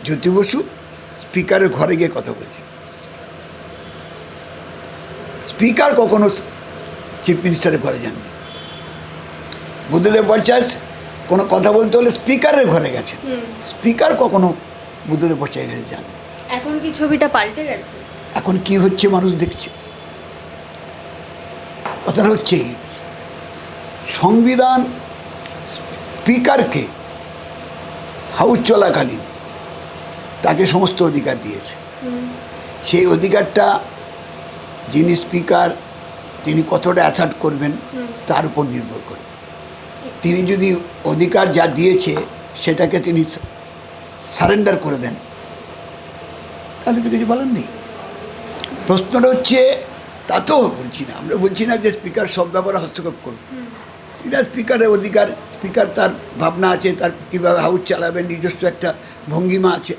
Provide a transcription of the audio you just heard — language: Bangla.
জ্যোতি বসু স্পিকারের ঘরে গিয়ে কথা বলছে। স্পিকার কখনো চিফ মিনিস্টারের ঘরে যাননি। বুদ্ধদেব ভট্টাচার্য কোনো কথা বলতে হলে স্পিকারের ঘরে গেছেন, স্পিকার কখনো বুদ্ধদেব ভট্টাচার্যের কাছে যান। এখন কি ছবিটা পাল্টে গেছে? এখন কি হচ্ছে মানুষ দেখছে। কথাটা হচ্ছে সংবিধান স্পিকারকে হাউস চলাকালীন তাকে সমস্ত অধিকার দিয়েছে। সেই অধিকারটা যিনি স্পিকার তিনি কতটা অ্যাসার্ট করবেন তার উপর নির্ভর করে। তিনি যদি অধিকার যা দিয়েছে সেটাকে তিনি সারেন্ডার করে দেন তাহলে তো কিছু বলার নেই। প্রশ্নটা হচ্ছে, তা তো বলছি না, আমরা বলছি না যে স্পিকার সব ব্যাপারে হস্তক্ষেপ করুন। সেটা স্পিকারের অধিকার, স্পিকার তার ভাবনা আছে, তার কীভাবে হাউস চালাবেন নিজস্ব একটা ভঙ্গিমা আছে।